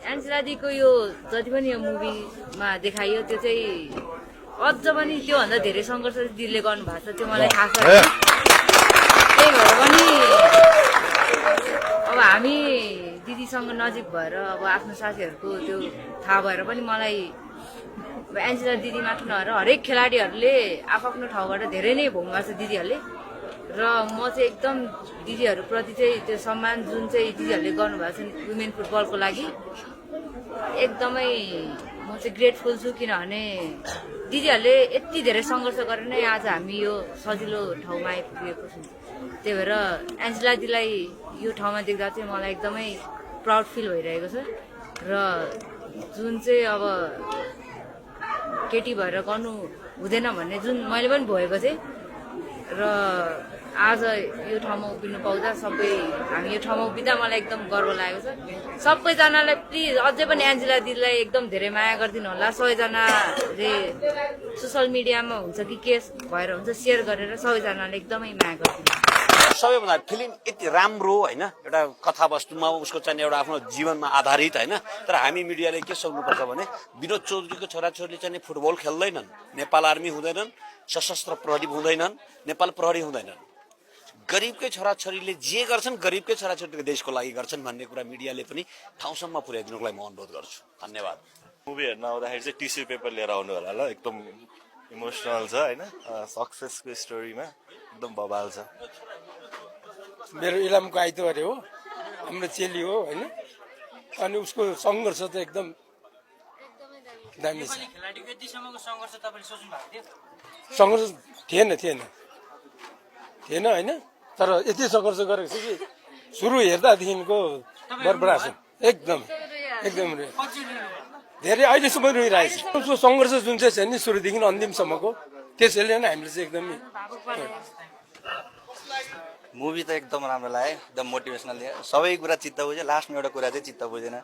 Angela दीको यो जति पनि यो मुभीमा देखाइयो त्यो चाहिँ अझ पनि त्योभन्दा धेरै सङ्घर्ष दिदीले गर्नुभएको छ त्यो मलाई थाहा छ। त्यही भएर पनि अब हामी दिदीसँग नजिक भएर अब आफ्नो साथीहरूको त्यो थाहा भएर पनि मलाई एन्जेला दिदी मात्र नभएर हरेक खेलाडीहरूले आफ्नो ठाउँबाट धेरै नै भोग्नु छ दिदीहरूले र म चाहिँ एकदम दिदीहरूप्रति चाहिँ त्यो सम्मान जुन चाहिँ दिदीहरूले गर्नुभएको छ वुमेन फुटबलको लागि एकदमै म चाहिँ ग्रेटफुल छु। किनभने दिदीहरूले यति धेरै सङ्घर्ष गरेर नै आज हामी यो सजिलो ठाउँमा आइपुगेको छौँ। त्यही भएर एन्जेला दिदीलाई यो ठाउँमा देख्दा चाहिँ मलाई एकदमै प्राउड फिल भइरहेको छ र जुन चाहिँ अब केटी भएर गर्नु हुँदैन भन्ने जुन मैले पनि भएको थिएँ र आज यो ठाउँमा उभिनु पाउँदा सबै हामी यो ठाउँमा उभिँदा मलाई एकदम गर्व लागेको छ। सबैजनालाई प्लिज अझै पनि एन्जेला दिदीलाई एकदम धेरै माया गरिदिनु होला। सबैजनाले सोसियल मिडियामा हुन्छ कि के भएर हुन्छ सेयर गरेर सबैजनाले एकदमै माया गरिदिनु। सबैभन्दा फिल्म यति राम्रो होइन, एउटा कथावस्तुमा उसको चाहिँ एउटा आफ्नो जीवनमा आधारित होइन। तर हामी मिडियाले के सक्नुपर्छ भने विनोद चौधरीको छोराछोरीले चाहिँ फुटबल खेल्दैनन्, नेपाल आर्मी हुँदैनन्, सशस्त्र प्रहरी हुँदैनन्, नेपाल प्रहरी हुँदैनन्। गरिबकै छोराछोरीले जे गर्छन् गरिबकै छोराछोरीले देशको लागि गर्छन् भन्ने कुरा मिडियाले पनि ठाउँसम्म पुर्याइदिनुको लागि म अनुरोध गर्छु। धन्यवाद। मुभी हेर्न आउँदाखेरि चाहिँ टिस्यु पेपर लिएर आउनु होला ल, एकदम इमोसनल छ होइन, सक्सेसको स्टोरीमा एकदम बवाल छ। मेरो इलामको आइतबारे हो, हाम्रो चेली हो होइन, अनि उसको सङ्घर्ष त एकदम दामी छ। सङ्घर्ष थिएन होइन, तर यति सङ्घर्ष गरेको छ कि सुरु हेर्दादेखिको बरबरास एकदम धेरै अहिलेसम्म रोइरहेछ। उसको सङ्घर्ष जुन चाहिँ छ नि सुरुदेखि अन्तिमसम्मको, त्यसैले नै हामीले चाहिँ एकदमै मुभी त एकदम राम्रो लाग्यो, एकदम मोटिभेसनल थियो। सबै कुरा चित्त बुझ्यो, लास्टमा एउटा कुरा चाहिँ चित्त बुझेन।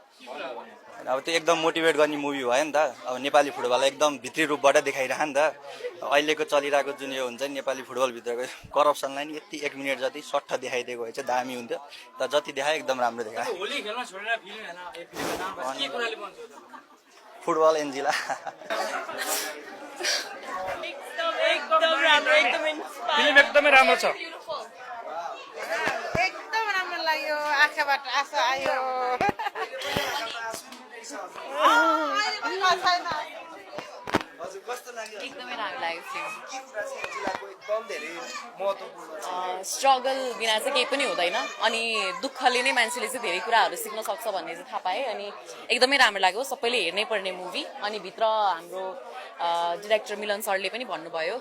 अब त्यो एकदम मोटिभेट गर्ने मुभी भयो नि त। अब नेपाली फुटबललाई एकदम भित्री रूपबाट देखाइरह नि त। अहिलेको चलिरहेको जुन यो हुन्छ नि नेपाली फुटबलभित्रको करप्सनलाई नि यति 1 मिनट जति सट्ट देखाइदिएको भए चाहिँ दामी हुन्थ्यो। तर जति देखायो एकदम राम्रो देखायो। फुटबल एन्जिला एकदमै राम्रो छ, एकदम राम्रो लाग्यो, आँखाबाट आँसु आयो। एकदमै राम्रो लाग्यो। स्ट्रगल बिना चाहिँ केही पनि हुँदैन अनि दुःखले नै मान्छेले चाहिँ धेरै कुराहरू सिक्न सक्छ भन्ने चाहिँ थाहा पाएँ अनि एकदमै राम्रो लाग्यो। सबैले हेर्नै पर्ने मुभी। अनि भित्र हाम्रो डिरेक्टर मिलन सरले पनि भन्नुभयो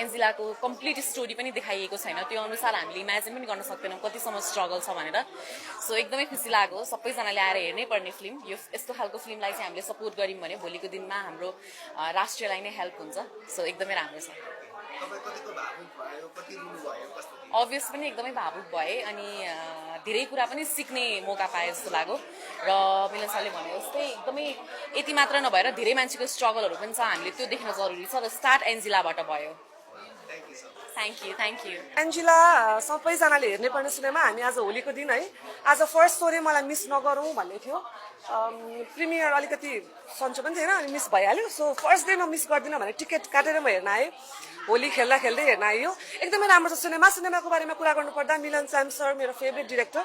एन्जेलाको कम्प्लिट स्टोरी पनि देखाइएको छैन, त्यो अनुसार हामीले इमेजिन पनि गर्न सक्दैनौँ कतिसम्म स्ट्रगल छ भनेर। सो एकदमै खुसी लाग्यो। सबैजनाले आएर हेर्नै पर्ने फिल्म। यो यस्तो खालको फिल्मलाई चाहिँ हामीले सपोर्ट गऱ्यौँ भने भोलिको दिनमा हाम्रो राष्ट्रलाई नै हेल्प हुन्छ। सो एकदमै राम्रो छ। अभियस पनि एकदमै भावुक भए अनि धेरै कुरा पनि सिक्ने मौका पाए जस्तो लाग्यो। र मिलन सरले भने जस्तै एकदमै यति मात्र नभएर धेरै मान्छेको स्ट्रगलहरू पनि छ, हामीले त्यो देख्न जरुरी छ र स्टार्ट एन्जेलाबाट भयो। Thank you. एन्जेला सबैजनाले हेर्नै पर्ने सिनेमा। हामी आज होलीको दिन है, आज फर्स्ट स्टोरी मलाई मिस नगरौँ भन्ने थियो। प्रिमियर अलिकति सन्चो पनि थिएन अनि मिस भइहाल्यो। सो फर्स्ट डे म मिस गर्दिनँ भने टिकट काटेर म हेर्न आएँ। होली खेल्दा खेल्दै हेर्न आयो। एकदमै राम्रो छ सिनेमा। सिनेमाको बारेमा कुरा गर्नुपर्दा मिलन सर मेरो फेभरेट डिरेक्टर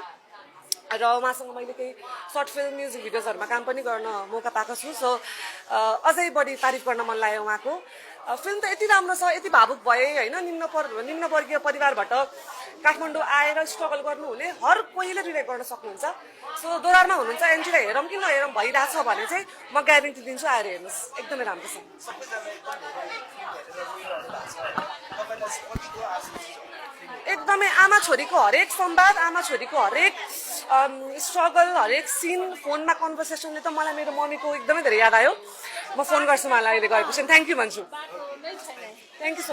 र उहाँसँग मैले केही सर्ट फिल्म म्युजिक भिडियोजहरूमा काम पनि गर्न मौका पाएको छु। सो अझै बढी तारिफ गर्न मन लाग्यो उहाँको। फिल्म त यति राम्रो छ, यति भावुक भए होइन। निम्नवर्गीय परिवारबाट काठमाडौँ आएर स्ट्रगल गर्नुहुने हर कोहीले रिलेट गर्न सक्नुहुन्छ। सो दोरारमा हुनुहुन्छ एन्जेला हेरौँ कि नहेरौँ भइरहेछ भने चाहिँ म ग्यारेन्टी दिन्छु आएर हेर्नुहोस्, एकदमै राम्रो छ। एकदमै आमा छोरीको हरेक संवाद, आमा छोरीको हरेक स्ट्रगल, हरेक सिन, फोनमा कन्भर्सेसनले त मलाई मेरो मम्मीको एकदमै धेरै याद आयो। म फोन गर्छु उहाँलाई अहिले गएपछि। थ्याङ्क यू भन्छु। Thank you so much.